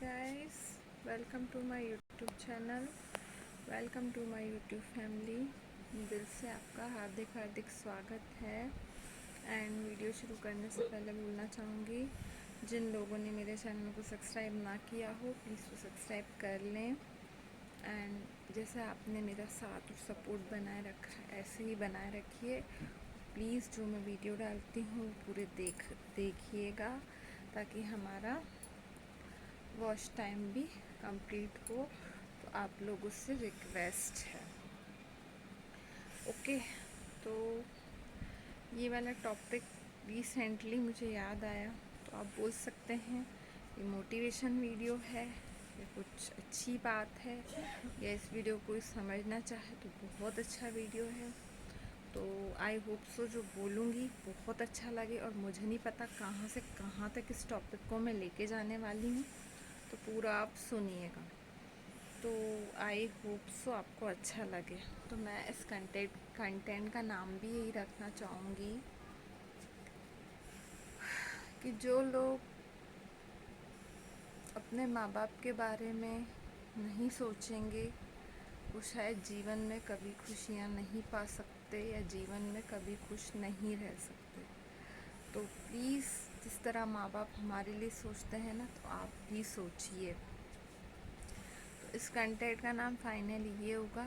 guys, welcome to my YouTube channel, welcome to my YouTube family। दिल से आपका हार्दिक हार्दिक स्वागत है। एंड वीडियो शुरू करने से पहले बोलना चाहूँगी, जिन लोगों ने मेरे चैनल को सब्सक्राइब ना किया हो प्लीज़ वो सब्सक्राइब कर लें। एंड जैसे आपने मेरा साथ और सपोर्ट बनाए रखा है ऐसे ही बनाए रखिए। प्लीज़ जो मैं वीडियो डालती हूँ पूरे देखिएगा ताकि हमारा वॉच टाइम भी कंप्लीट हो। तो आप लोगों से रिक्वेस्ट है। ओके, तो ये वाला टॉपिक रिसेंटली मुझे याद आया, तो आप बोल सकते हैं ये मोटिवेशन वीडियो है या कुछ अच्छी बात है, या इस वीडियो को कोई समझना चाहे तो बहुत अच्छा वीडियो है। तो आई होप सो जो बोलूँगी बहुत अच्छा लगे, और मुझे नहीं पता कहाँ से कहाँ तक इस टॉपिक को मैं लेके जाने वाली हूँ, तो पूरा आप सुनिएगा। तो आई होप सो आपको अच्छा लगे। तो मैं इस कंटेंट का नाम भी यही रखना चाहूँगी कि जो लोग अपने माँ बाप के बारे में नहीं सोचेंगे वो शायद जीवन में कभी खुशियाँ नहीं पा सकते या जीवन में कभी खुश नहीं रह सकते। तो प्लीज़ जिस तरह माँ बाप हमारे लिए सोचते हैं ना, तो आप भी सोचिए। तो इस कंटेंट का नाम फाइनली ये होगा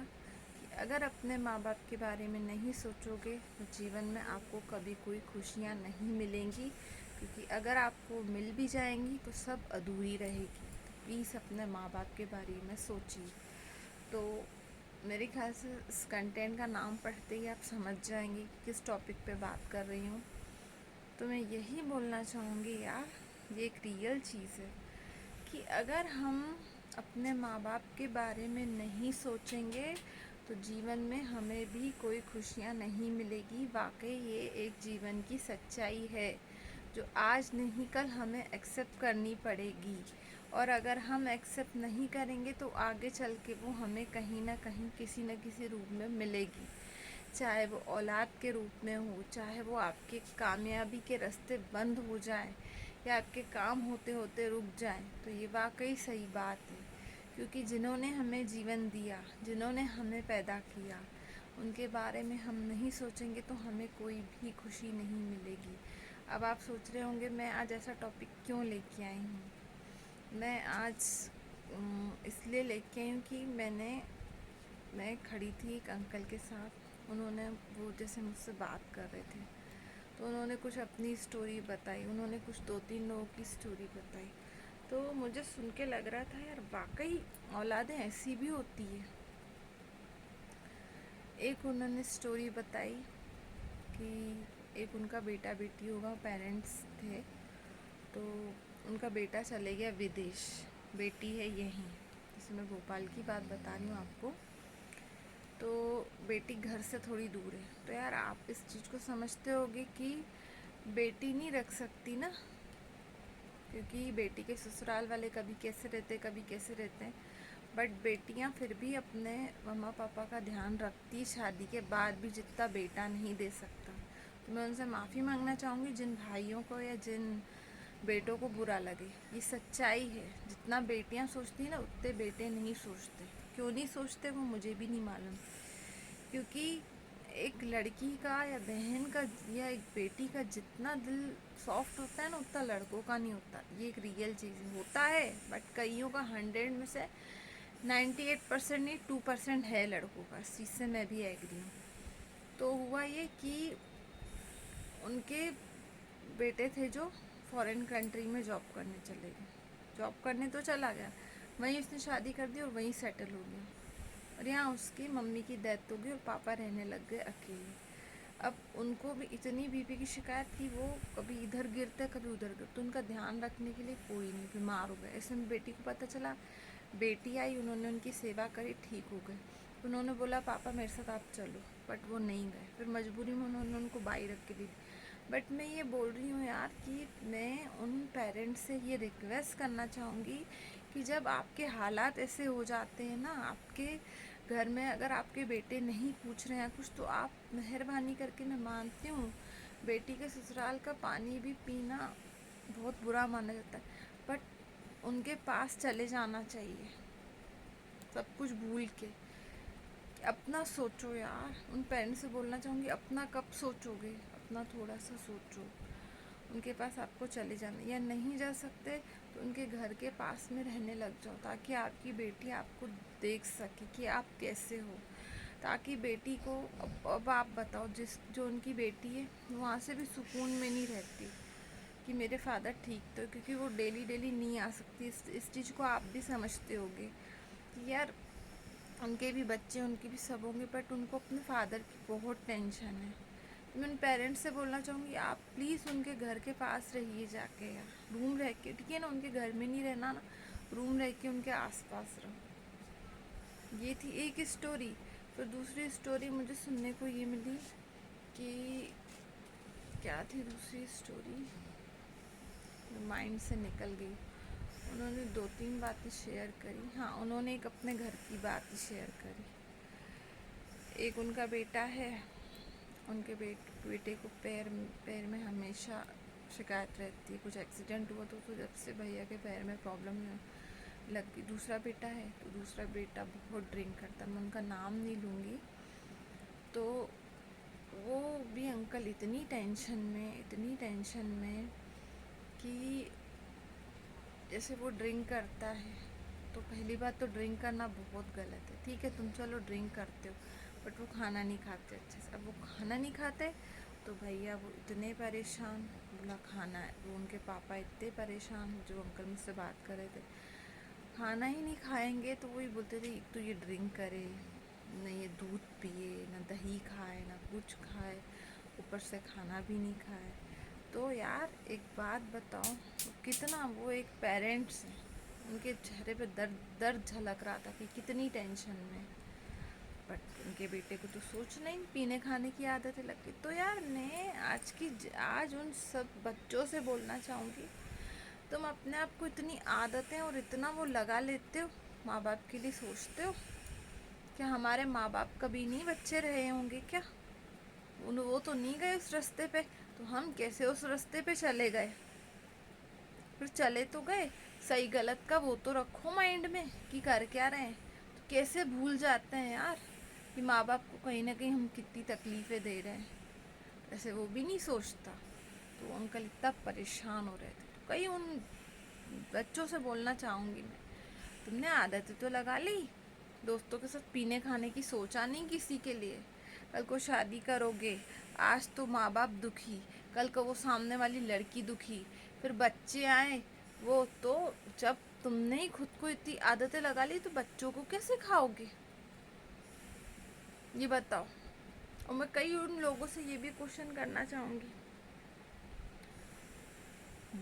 कि अगर अपने माँ बाप के बारे में नहीं सोचोगे तो जीवन में आपको कभी कोई खुशियाँ नहीं मिलेंगी, क्योंकि अगर आपको मिल भी जाएंगी तो सब अधूरी रहेगी। तो प्लीज़ अपने माँ बाप के बारे में सोचिए। तो मेरे ख्याल से इस कंटेंट का नाम पढ़ते ही आप समझ जाएंगे कि किस टॉपिक पे बात कर रही हूँ। तो मैं यही बोलना चाहूँगी यार, ये एक रियल चीज़ है कि अगर हम अपने माँ बाप के बारे में नहीं सोचेंगे तो जीवन में हमें भी कोई खुशियाँ नहीं मिलेगी। वाकई ये एक जीवन की सच्चाई है जो आज नहीं कल हमें एक्सेप्ट करनी पड़ेगी, और अगर हम एक्सेप्ट नहीं करेंगे तो आगे चल के वो हमें कहीं ना कहीं किसी न किसी रूप में मिलेगी। चाहे वो औलाद के रूप में हो, चाहे वो आपके कामयाबी के रास्ते बंद हो जाए या आपके काम होते होते रुक जाए। तो ये वाकई सही बात है, क्योंकि जिन्होंने हमें जीवन दिया, जिन्होंने हमें पैदा किया, उनके बारे में हम नहीं सोचेंगे तो हमें कोई भी खुशी नहीं मिलेगी। अब आप सोच रहे होंगे मैं आज ऐसा टॉपिक क्यों लेके आई हूँ। मैं आज इसलिए लेके आई हूँ कि मैं खड़ी थी एक अंकल के साथ। उन्होंने वो जैसे मुझसे बात कर रहे थे, तो उन्होंने कुछ अपनी स्टोरी बताई, उन्होंने कुछ 2-3 लोगों की स्टोरी बताई। तो मुझे सुन के लग रहा था यार वाकई औलादें ऐसी भी होती है। एक उन्होंने स्टोरी बताई कि एक उनका बेटा बेटी होगा, पेरेंट्स थे, तो उनका बेटा चले गया विदेश, बेटी है यहीं, जैसे मैं भोपाल की बात बता रही हूँ आपको। तो बेटी घर से थोड़ी दूर है। तो यार आप इस चीज़ को समझते होगे कि बेटी नहीं रख सकती ना, क्योंकि बेटी के ससुराल वाले कभी कैसे रहते कभी कैसे रहते हैं, बट बेटियां फिर भी अपने मम्मा पापा का ध्यान रखती शादी के बाद भी, जितना बेटा नहीं दे सकता। तो मैं उनसे माफ़ी मांगना चाहूँगी जिन भाइयों को या जिन बेटों को बुरा लगे। ये सच्चाई है, जितना बेटियां सोचती हैं ना उतने बेटे नहीं सोचते। क्यों नहीं सोचते वो मुझे भी नहीं मालूम, क्योंकि एक लड़की का या बहन का या एक बेटी का जितना दिल सॉफ्ट होता है ना उतना लड़कों का नहीं होता। ये एक रियल चीज़ होता है, बट कईयों का 100 में से 98% नहीं 2% है लड़कों का। इस चीज़ से मैं भी एग्री हूँ। तो हुआ ये कि उनके बेटे थे जो फॉरेन कंट्री में जॉब करने चले गए। जॉब करने तो चला गया, वहीं उसने शादी कर दी और वहीं सेटल हो गया, और यहाँ उसकी मम्मी की डेथ हो गई और पापा रहने लग गए अकेले। अब उनको भी इतनी बीपी की शिकायत थी, वो कभी इधर गिरते कभी उधर गिरते, तो उनका ध्यान रखने के लिए कोई नहीं, बीमार हो गए। ऐसे में बेटी को पता चला, बेटी आई, उन्होंने उनकी सेवा करी, ठीक हो गए। उन्होंने बोला पापा मेरे साथ आप चलो, बट वो नहीं गए। फिर मजबूरी में उन्होंने उनको बाई रख के दी। बट मैं ये बोल रही हूँ यार कि मैं उन पेरेंट्स से ये रिक्वेस्ट करना चाहूँगी कि जब आपके हालात ऐसे हो जाते हैं ना, आपके घर में अगर आपके बेटे नहीं पूछ रहे हैं कुछ, तो आप मेहरबानी करके, मैं मानती हूँ बेटी के ससुराल का पानी भी पीना बहुत बुरा माना जाता है, बट उनके पास चले जाना चाहिए, सब कुछ भूल के। अपना सोचो यार, उन पेरेंट्स से बोलना चाहूँगी, अपना कब सोचोगे, अपना थोड़ा सा सोचो। उनके पास आपको चले जाना, या नहीं जा सकते तो उनके घर के पास में रहने लग जाओ, ताकि आपकी बेटी आपको देख सके कि आप कैसे हो। ताकि बेटी को अब आप बताओ, जो उनकी बेटी है वहाँ से भी सुकून में नहीं रहती कि मेरे फादर ठीक तो, क्योंकि वो डेली डेली नहीं आ सकती। इस चीज़ को आप भी समझते होगे कि यार उनके भी बच्चे, उनके भी सब होंगे, बट उनको अपने फादर की बहुत टेंशन है। तो मैं उन पेरेंट्स से बोलना चाहूँगी, आप प्लीज़ उनके घर के पास रहिए जाके, यार रूम रह के, ठीक है ना, उनके घर में नहीं रहना ना, रूम रह के उनके आसपास रहो। ये थी एक स्टोरी। फिर दूसरी स्टोरी मुझे सुनने को ये मिली कि क्या थी दूसरी स्टोरी, माइंड से निकल गई। उन्होंने 2-3 बातें शेयर करी। हाँ, उन्होंने एक अपने घर की बात शेयर करी। एक उनका बेटा है, उनके बेटे को पैर में हमेशा शिकायत रहती है, कुछ एक्सीडेंट हुआ तो जब से भैया के पैर में प्रॉब्लम लग गई। दूसरा बेटा है, तो दूसरा बेटा बहुत ड्रिंक करता है, मैं उनका नाम नहीं लूँगी। तो वो भी अंकल इतनी टेंशन में कि जैसे वो ड्रिंक करता है, तो पहली बात तो ड्रिंक करना बहुत गलत है। ठीक है, तुम चलो ड्रिंक करते हो, बट वो खाना नहीं खाते अच्छे से। अब वो खाना नहीं खाते तो भैया वो इतने परेशान, बोला खाना है, वो उनके पापा इतने परेशान, जो अंकल मुझसे बात कर रहे थे, खाना ही नहीं खाएंगे तो वही बोलते थे, एक तो ये ड्रिंक करे, न ये दूध पिए, न दही खाए, न कुछ खाए, ऊपर से खाना भी नहीं खाए। तो यार एक बात बताओ, कितना वो एक पेरेंट्स हैं, उनके चेहरे पे दर्द झलक रहा था कि कितनी टेंशन में, बट उनके बेटे को तो सोचना ही, पीने खाने की आदतें लग गई। तो यार मैं आज उन सब बच्चों से बोलना चाहूँगी, तुम अपने आप को इतनी आदतें और इतना वो लगा लेते हो, माँ बाप के लिए सोचते हो। क्या हमारे माँ बाप कभी नहीं बच्चे रहे होंगे क्या? वो तो नहीं गए उस रास्ते पे, तो हम कैसे उस रास्ते पे चले गए? फिर चले तो गए, सही गलत का वो तो रखो माइंड में कि कर क्या रहे हैं। तो कैसे भूल जाते हैं यार कि माँ बाप को कहीं ना कहीं हम कितनी तकलीफ़ें दे रहे हैं, ऐसे वो भी नहीं सोचता। तो अंकल इतना परेशान हो रहे थे, तो कई उन बच्चों से बोलना चाहूँगी मैं, तुमने आदतें तो लगा ली, दोस्तों के साथ पीने खाने की सोचा नहीं किसी के लिए, कल को शादी करोगे, आज तो माँ बाप दुखी, कल को वो सामने वाली लड़की दुखी, फिर बच्चे आए, वो तो जब तुमने ही खुद को इतनी आदतें लगा ली तो बच्चों को कैसे खाओगे, ये बताओ। और मैं कई उन लोगों से ये भी क्वेश्चन करना चाहूँगी,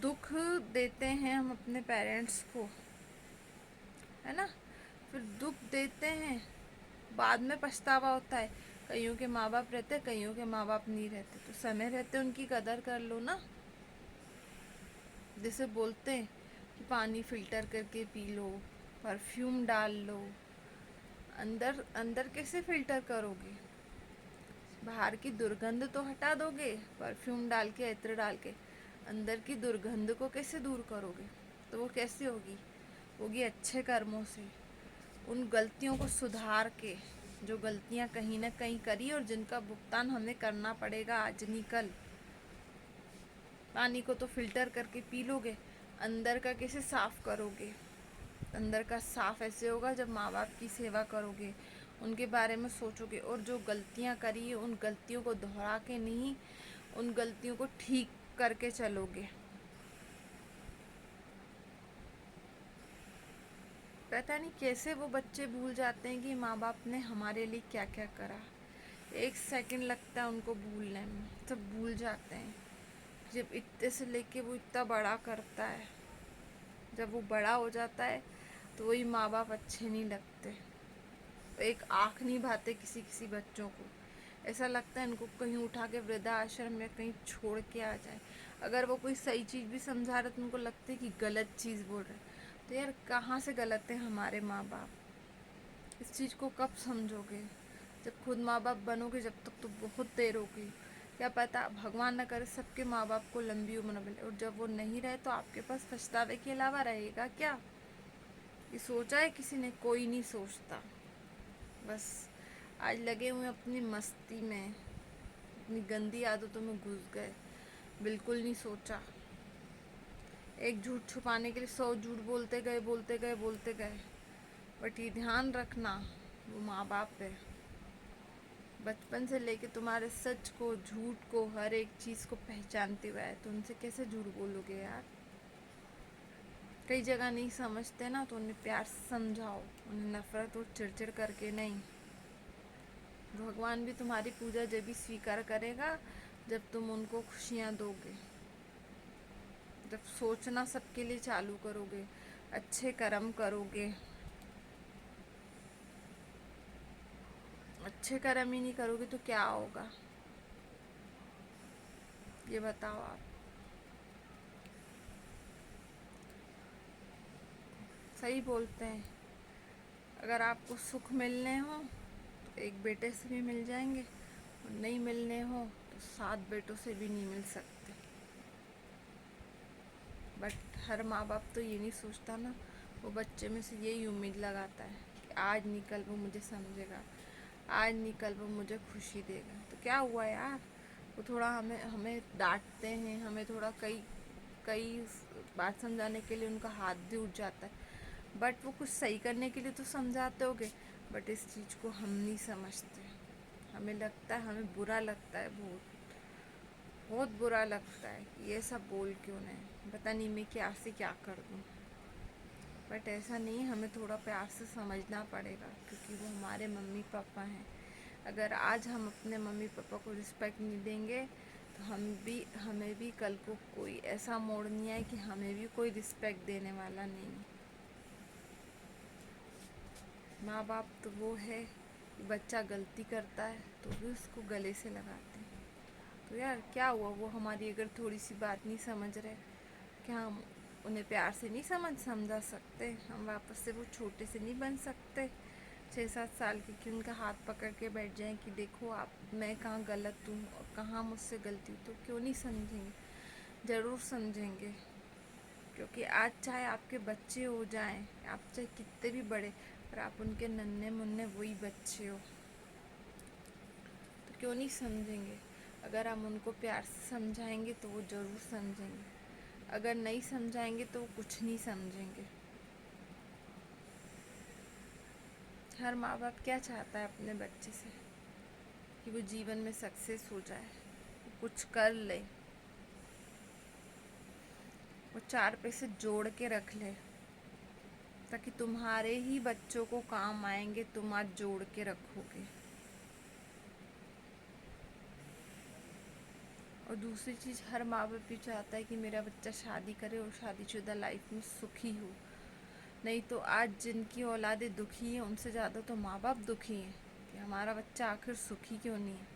दुख देते हैं हम अपने पेरेंट्स को, है ना, फिर दुख देते हैं, बाद में पछतावा होता है। कईयों के माँ बाप रहते, कईयों के माँ बाप नहीं रहते, तो समय रहते उनकी कदर कर लो ना। जैसे बोलते हैं कि पानी फिल्टर करके पी लो, परफ्यूम डाल लो, अंदर अंदर कैसे फिल्टर करोगे? बाहर की दुर्गंध तो हटा दोगे परफ्यूम डाल के, इत्र डाल के, अंदर की दुर्गंध को कैसे दूर करोगे? तो वो कैसे होगी अच्छे कर्मों से, उन गलतियों को सुधार के, जो गलतियां कहीं ना कहीं करी और जिनका भुगतान हमें करना पड़ेगा आज नहीं कल। पानी को तो फिल्टर करके पी लोगे, अंदर का कैसे साफ करोगे? अंदर का साफ ऐसे होगा जब माँ बाप की सेवा करोगे, उनके बारे में सोचोगे, और जो गलतियाँ करी है उन गलतियों को दोहरा के नहीं, उन गलतियों को ठीक करके चलोगे। पता नहीं कैसे वो बच्चे भूल जाते हैं कि माँ बाप ने हमारे लिए क्या क्या करा। एक सेकंड लगता है उनको भूलने में, सब भूल जाते हैं। जब इतने से लेके वो इतना बड़ा करता है, जब वो बड़ा हो जाता है तो वही माँ बाप अच्छे नहीं लगते, एक आँख नहीं भाते किसी किसी बच्चों को। ऐसा लगता है इनको कहीं उठा के वृद्धाश्रम में कहीं छोड़ के आ जाए। अगर वो कोई सही चीज़ भी समझा रहे तो उनको लगता है कि गलत चीज़ बोल रहे। तो यार कहाँ से गलत है हमारे माँ बाप? इस चीज़ को कब समझोगे? जब खुद माँ बाप बनोगे, जब तक तो बहुत देर होगी। क्या पता भगवान न करे सबके माँ बाप को लंबी उम्र मिले, और जब वो नहीं रहे तो आपके पास पछतावे के अलावा रहेगा क्या? ये सोचा है किसी ने? कोई नहीं सोचता। बस आज लगे हुए अपनी मस्ती में, अपनी गंदी आदतों में घुस गए, बिल्कुल नहीं सोचा। एक झूठ छुपाने के लिए 100 झूठ बोलते गए बोलते गए बोलते गए। बट ये ध्यान रखना, वो माँ बाप है, बचपन से लेके तुम्हारे सच को, झूठ को, हर एक चीज़ को पहचानते हुए आए, तो उनसे कैसे झूठ बोलोगे यार? कई जगह नहीं समझते ना, तो उन्हें प्यार से समझाओ, उन्हें नफरत और चिड़चिड़ करके नहीं। भगवान भी तुम्हारी पूजा जब भी स्वीकार करेगा जब तुम उनको खुशियाँ दोगे, जब सोचना सबके लिए चालू करोगे, अच्छे कर्म करोगे। अच्छे कर्म ही नहीं करोगे तो क्या होगा, ये बताओ आप। सही बोलते हैं, अगर आपको सुख मिलने हो तो एक बेटे से भी मिल जाएंगे, और नहीं मिलने हो तो 7 बेटों से भी नहीं मिल सकते। बट हर माँ बाप तो ये नहीं सोचता ना, वो बच्चे में से यही उम्मीद लगाता है कि आज नहीं कल वो मुझे समझेगा, आज नहीं कल वो मुझे खुशी देगा। तो क्या हुआ यार, वो थोड़ा हमें हमें डांटते हैं, हमें थोड़ा कई कई बात समझाने के लिए उनका हाथ भी उठ जाता है, बट वो कुछ सही करने के लिए तो समझाते होगे। बट इस चीज़ को हम नहीं समझते, हमें लगता है, हमें बुरा लगता है, बहुत बहुत बुरा लगता है कि ये सब बोल क्यों नहीं, पता नहीं मैं क्या से क्या कर दूँ। बट ऐसा नहीं, हमें थोड़ा प्यार से समझना पड़ेगा, क्योंकि वो हमारे मम्मी पापा हैं। अगर आज हम अपने मम्मी पापा को रिस्पेक्ट नहीं देंगे तो हमें भी कल को कोई ऐसा मोड़ नहीं आए कि हमें भी कोई रिस्पेक्ट देने वाला नहीं। माँ बाप तो वो है कि बच्चा गलती करता है तो भी उसको गले से लगाते हैं। तो यार क्या हुआ, वो हमारी अगर थोड़ी सी बात नहीं समझ रहे, क्या हम उन्हें प्यार से नहीं समझा सकते? हम वापस से वो छोटे से नहीं बन सकते 6-7 साल के, कि उनका हाथ पकड़ के बैठ जाएं कि देखो आप, मैं कहाँ गलत हूँ और कहाँ मुझसे गलती हुई? तो क्यों नहीं समझेंगे? ज़रूर समझेंगे, क्योंकि आज चाहे आपके बच्चे हो जाएं, आप चाहे कितने भी बड़े, पर आप उनके नन्हे मुन्ने वही बच्चे हो, तो क्यों नहीं समझेंगे? अगर हम उनको प्यार से समझाएंगे तो वो ज़रूर समझेंगे, अगर नहीं समझाएंगे तो वो कुछ नहीं समझेंगे। हर माँ बाप क्या चाहता है अपने बच्चे से, कि वो जीवन में सक्सेस हो जाए, वो कुछ कर ले, वो 4 पैसे जोड़ के रख ले, ताकि तुम्हारे ही बच्चों को काम आएंगे, तुम आज जोड़ के रखोगे। और दूसरी चीज़, हर माँ बाप भी चाहता है कि मेरा बच्चा शादी करे और शादीशुदा लाइफ में सुखी हो। नहीं तो आज जिनकी औलादें दुखी हैं उनसे ज़्यादा तो माँ बाप दुखी हैं कि हमारा बच्चा आखिर सुखी क्यों नहीं है।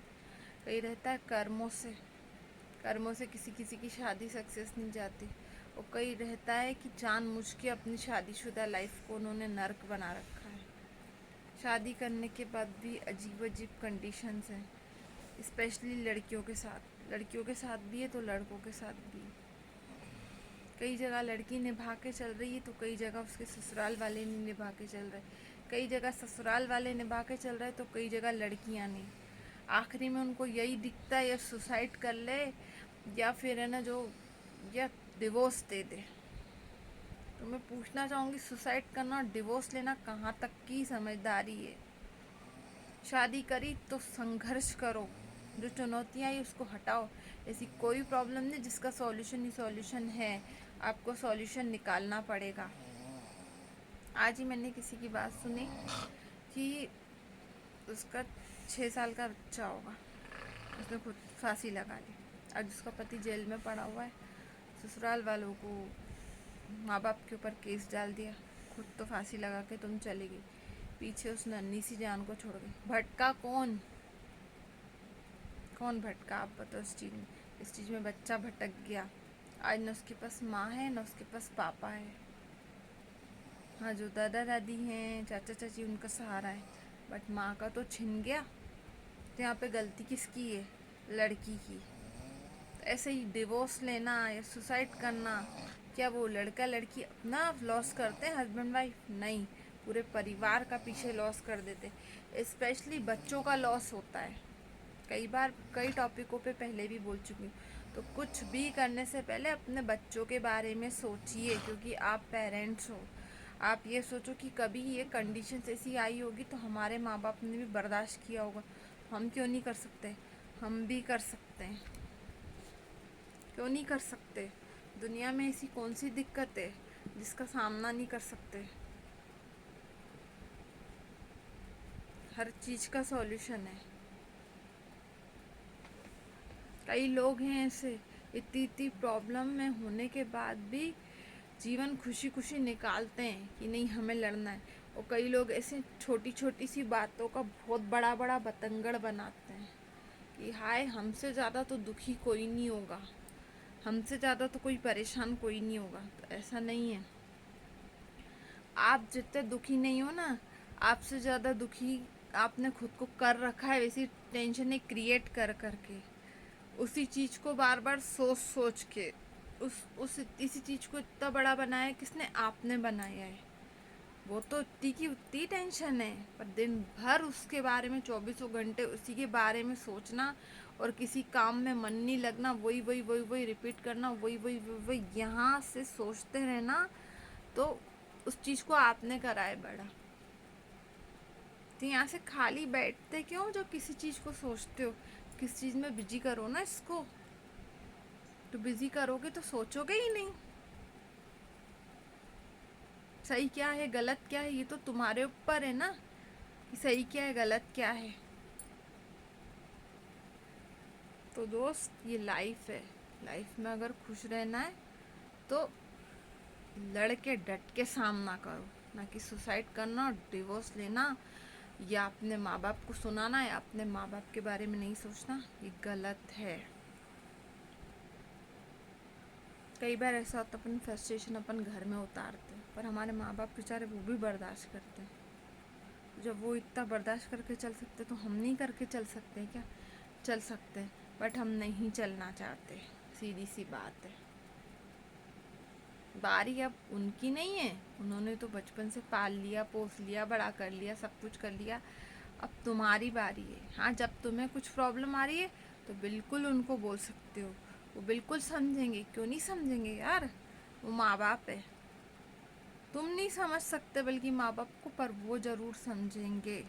कहीं रहता है कर्मों से किसी किसी की शादी सक्सेस नहीं जाती, और कई रहता है कि जानबूझ के अपनी शादीशुदा लाइफ को उन्होंने नर्क बना रखा है। शादी करने के बाद भी अजीब अजीब कंडीशंस हैं, स्पेशली लड़कियों के साथ भी है तो लड़कों के साथ भी। कई जगह लड़की निभा के चल रही है तो कई जगह उसके ससुराल वाले नहीं निभा के चल रहे, कई जगह ससुराल वाले निभा के चल रहे तो कई जगह लड़कियां नहीं। आखिरी में उनको यही दिखता है, या सुसाइड कर ले या फिर है ना जो, या डिवोर्स दे दे। तो मैं पूछना चाहूँगी, सुसाइड करना और डिवोर्स लेना कहाँ तक की समझदारी है? शादी करी तो संघर्ष करो, जो चुनौतियाँ आई उसको हटाओ। ऐसी कोई प्रॉब्लम नहीं जिसका सॉल्यूशन ही सॉल्यूशन है, आपको सॉल्यूशन निकालना पड़ेगा। आज ही मैंने किसी की बात सुनी कि उसका 6 साल का बच्चा होगा, उसने खुद फांसी लगा ली। आज उसका पति जेल में पड़ा हुआ है, ससुराल वालों को, माँ बाप के ऊपर केस डाल दिया, खुद तो फांसी लगा के तुम चली गई, पीछे उस नन्ही सी जान को छोड़ गई। भटका कौन? कौन भटका आप बताओ इस चीज़ में बच्चा भटक गया। आज न उसके पास माँ है न उसके पास पापा है। हाँ, जो दादा दादी हैं, चाचा चाची, उनका सहारा है, बट माँ का तो छिन गया। तो यहाँ पे गलती किसकी है? लड़की की। ऐसे ही डिवोर्स लेना या सुसाइड करना, क्या वो लड़का लड़की अपना लॉस करते हैं, हस्बैंड वाइफ? नहीं, पूरे परिवार का पीछे लॉस कर देते। स्पेशली बच्चों का लॉस होता है। कई बार कई टॉपिकों पे पहले भी बोल चुकी हूँ। तो कुछ भी करने से पहले अपने बच्चों के बारे में सोचिए, क्योंकि आप पेरेंट्स हो। आप ये सोचो कि कभी ये कंडीशन ऐसी आई होगी तो हमारे माँ बाप ने भी बर्दाश्त किया होगा, हम क्यों नहीं कर सकते? हम भी कर सकते हैं, क्यों नहीं कर सकते? दुनिया में ऐसी कौन सी दिक्कत है जिसका सामना नहीं कर सकते? हर चीज़ का सॉल्यूशन है। कई लोग हैं ऐसे, इतनी इतनी प्रॉब्लम में होने के बाद भी जीवन खुशी खुशी निकालते हैं कि नहीं हमें लड़ना है। और कई लोग ऐसे छोटी छोटी सी बातों का बहुत बड़ा बड़ा बतंगड़ बनाते हैं कि हाय हमसे ज़्यादा तो दुखी कोई नहीं होगा, हमसे ज़्यादा तो कोई परेशान कोई नहीं होगा। तो ऐसा नहीं है। आप जितने दुखी नहीं हो ना, आपसे ज़्यादा दुखी आपने खुद को कर रखा है, वैसी टेंशन क्रिएट कर करके, उसी चीज़ को बार बार सोच सोच के, उस इसी चीज़ को इतना बड़ा बनाया किसने? आपने बनाया है। वो तो उतनी की उतनी टेंशन है, पर दिन भर उसके बारे में 24 घंटे उसी के बारे में सोचना और किसी काम में मन नहीं लगना, वही वही वही वही रिपीट करना, वही वही वही वही यहाँ से सोचते रहना। तो उस चीज़ को आपने करा है बड़ा। तो यहाँ से खाली बैठते क्यों जो किसी चीज़ को सोचते हो? किस चीज़ में बिजी करो ना इसको। तो बिजी करोगे तो सोचोगे ही नहीं सही क्या है गलत क्या है। ये तो तुम्हारे ऊपर है ना कि सही क्या है गलत क्या है। तो दोस्त, ये लाइफ है। लाइफ में अगर खुश रहना है तो लड़ के डट के सामना करो, ना कि सुसाइड करना और डिवोर्स लेना या अपने माँ बाप को सुनाना या अपने माँ बाप के बारे में नहीं सोचना। ये गलत है। कई बार ऐसा होता है अपन फ्रस्ट्रेशन अपन घर में उतारते हैं, पर हमारे माँ बाप बेचारे वो भी बर्दाश्त करते हैं। जब वो इतना बर्दाश्त करके चल सकते तो हम नहीं करके चल सकते क्या? चल सकते हैं, बट हम नहीं चलना चाहते। सीधी सी बात है। बारी अब उनकी नहीं है, उन्होंने तो बचपन से पाल लिया, पोस लिया, बड़ा कर लिया, सब कुछ कर लिया। अब तुम्हारी बारी है। हाँ, जब तुम्हें कुछ प्रॉब्लम आ रही है तो बिल्कुल उनको बोल सकते हो, वो बिल्कुल समझेंगे। क्यों नहीं समझेंगे यार, वो माँ बाप है। तुम नहीं समझ सकते बल्कि माँ बाप को, पर वो ज़रूर समझेंगे।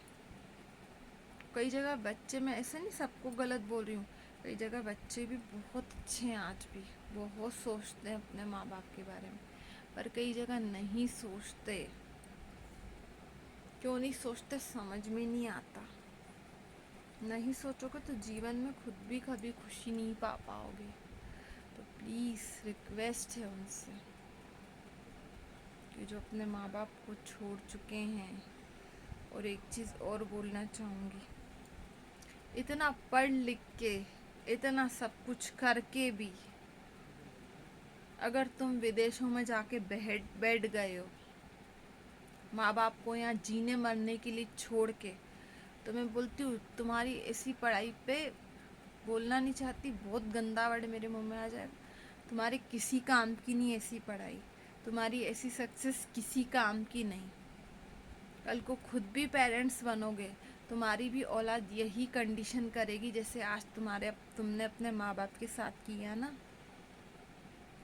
कई जगह बच्चे, मैं ऐसे नहीं सबको गलत बोल रही हूँ, कई जगह बच्चे भी बहुत अच्छे हैं, आज भी बहुत सोचते हैं अपने माँ बाप के बारे में, पर कई जगह नहीं सोचते। क्यों नहीं सोचते समझ में नहीं आता। नहीं सोचोगे तो जीवन में खुद भी कभी खुशी नहीं पा पाओगे। तो प्लीज़ रिक्वेस्ट है उनसे कि जो अपने माँ बाप को छोड़ चुके हैं। और एक चीज़ और बोलना चाहूँगी, इतना पढ़ लिख के, इतना सब कुछ करके भी अगर तुम विदेशों में जाके बैठ गए हो माँ बाप को यहाँ जीने मरने के लिए छोड़ के, तो मैं बोलती हूँ तुम्हारी ऐसी पढ़ाई पे बोलना नहीं चाहती, बहुत गंदा वर्ड मेरे मुंह में आ जाएगा, तुम्हारे किसी काम की नहीं ऐसी पढ़ाई, तुम्हारी ऐसी सक्सेस किसी काम की नहीं। कल को खुद भी पेरेंट्स बनोगे, तुम्हारी भी औलाद यही कंडीशन करेगी जैसे आज तुमने अपने माँ बाप के साथ किया ना।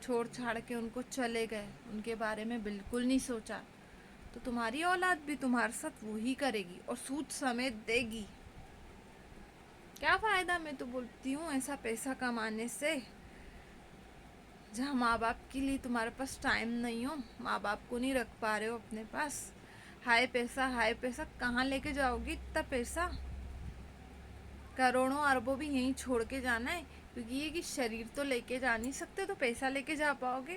छोड़ छाड़ के उनको चले गए, उनके बारे में बिल्कुल नहीं सोचा, तो तुम्हारी औलाद भी तुम्हारे साथ वही करेगी और सूद समेत देगी। क्या फ़ायदा, मैं तो बोलती हूँ, ऐसा पैसा कमाने से जहाँ माँ बाप के लिए तुम्हारे पास टाइम नहीं हो, माँ बाप को नहीं रख पा रहे हो अपने पास। हाय पैसा कहाँ लेके जाओगी इतना पैसा? करोड़ों अरबों भी यहीं छोड़ के जाना है, क्योंकि ये कि शरीर तो लेके जा नहीं सकते, तो पैसा लेके जा पाओगे?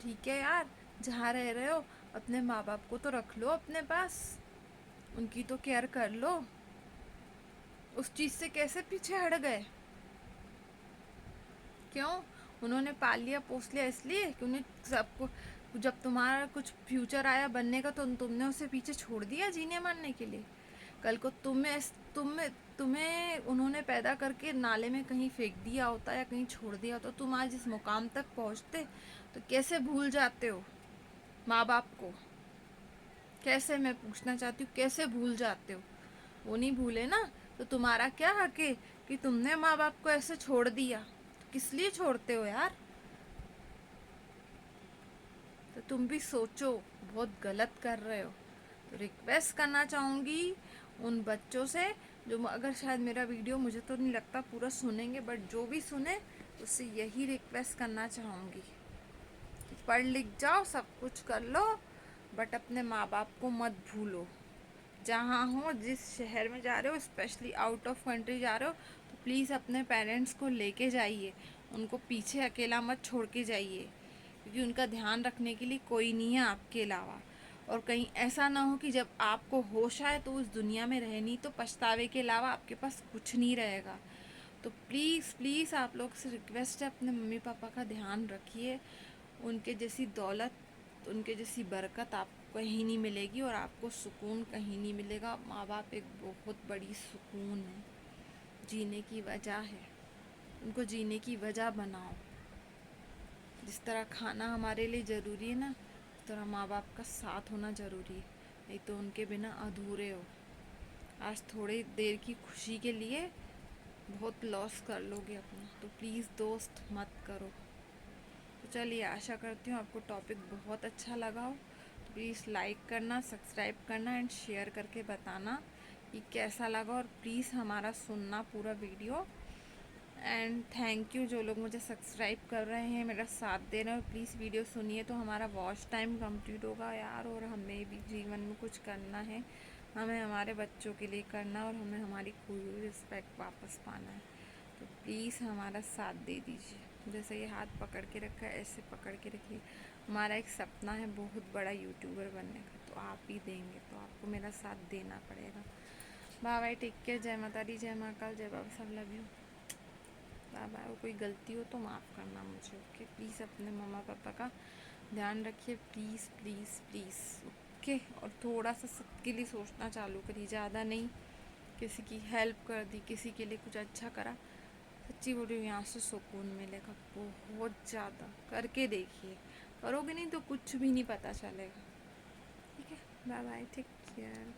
ठीक है यार, जहाँ रह रहे हो अपने माँ बाप को तो रख लो अपने पास, उनकी तो केयर कर लो। उस चीज़ से कैसे पीछे हट गए? क्यों? उन्होंने पाल लिया पोस लिया इसलिए कि उन्हें सबको, जब तुम्हारा कुछ फ्यूचर आया बनने का तो तुमने उसे पीछे छोड़ दिया जीने मरने के लिए? कल को तुम्हें तुम्हें उन्होंने पैदा करके नाले में कहीं फेंक दिया होता या कहीं छोड़ दिया होता, तुम आज इस मुकाम तक पहुंचते। तो कैसे भूल जाते हो माँ बाप को? कैसे, मैं पूछना चाहती हूँ, कैसे भूल जाते हो? वो नहीं भूले ना, तो तुम्हारा क्या हक है कि तुमने माँ बाप को ऐसे छोड़ दिया? तो किस लिए छोड़ते हो यार? तो तुम भी सोचो, बहुत गलत कर रहे हो। तो रिक्वेस्ट करना चाहूँगी उन बच्चों से जो, अगर शायद मेरा वीडियो, मुझे तो नहीं लगता पूरा सुनेंगे, बट जो भी सुने उससे यही रिक्वेस्ट करना चाहूँगी कि पढ़ लिख जाओ, सब कुछ कर लो, बट अपने माँ बाप को मत भूलो। जहाँ हो, जिस शहर में जा रहे हो, स्पेशली आउट ऑफ कंट्री जा रहे हो, तो प्लीज़ अपने पेरेंट्स को लेके जाइए, उनको पीछे अकेला मत छोड़ के जाइए, क्योंकि उनका ध्यान रखने के लिए कोई नहीं है आपके अलावा। और कहीं ऐसा ना हो कि जब आपको होश आए तो उस दुनिया में रहे नहीं, तो पछतावे के अलावा आपके पास कुछ नहीं रहेगा। तो प्लीज़ प्लीज़ आप लोग से रिक्वेस्ट है, अपने मम्मी पापा का ध्यान रखिए। उनके जैसी दौलत, उनके जैसी बरकत आपको कहीं नहीं मिलेगी, और आपको सुकून कहीं नहीं मिलेगा। माँ बाप एक बहुत बड़ी सुकून है, जीने की वजह है। उनको जीने की वजह बनाओ। जिस तरह खाना हमारे लिए ज़रूरी है ना, उस तरह माँ बाप का साथ होना ज़रूरी है, नहीं तो उनके बिना अधूरे हो। आज थोड़ी देर की खुशी के लिए बहुत लॉस कर लोगे अपना, तो प्लीज़ दोस्त मत करो। तो चलिए, आशा करती हूँ आपको टॉपिक बहुत अच्छा लगा हो। तो प्लीज़ लाइक करना, सब्सक्राइब करना एंड शेयर करके बताना कि कैसा लगा, और प्लीज़ हमारा सुनना पूरा वीडियो। एंड थैंक यू जो लोग मुझे सब्सक्राइब कर रहे हैं, मेरा साथ दे रहे हैं। प्लीज़ वीडियो सुनिए तो हमारा वॉच टाइम कंप्लीट होगा यार, और हमें भी जीवन में कुछ करना है, हमें हमारे बच्चों के लिए करना, और हमें हमारी खोई हुई रिस्पेक्ट वापस पाना है। तो प्लीज़ हमारा साथ दे दीजिए। जैसे ये हाथ पकड़ के रखा है, ऐसे पकड़ के रखिए। हमारा एक सपना है बहुत बड़ा यूट्यूबर बनने का, तो आप ही देंगे, तो आपको मेरा साथ देना पड़ेगा। बाय बाय, टेक केयर, जय माता दी, जय महाकाल, जय बाबा साहब, लव यू, बाय बाय। और कोई गलती हो तो माफ़ करना मुझे, ओके? प्लीज़ अपने मम्मा पापा का ध्यान रखिए, प्लीज़ प्लीज़ प्लीज़, ओके? और थोड़ा सा सबके लिए सोचना चालू करिए, ज़्यादा नहीं। किसी की हेल्प कर दी, किसी के लिए कुछ अच्छा करा, सच्ची बोल रही हूँ, यहाँ से सुकून मिलेगा बहुत ज़्यादा। करके देखिए, करोगे नहीं तो कुछ भी नहीं पता चलेगा, ठीक है? Bye bye, take care.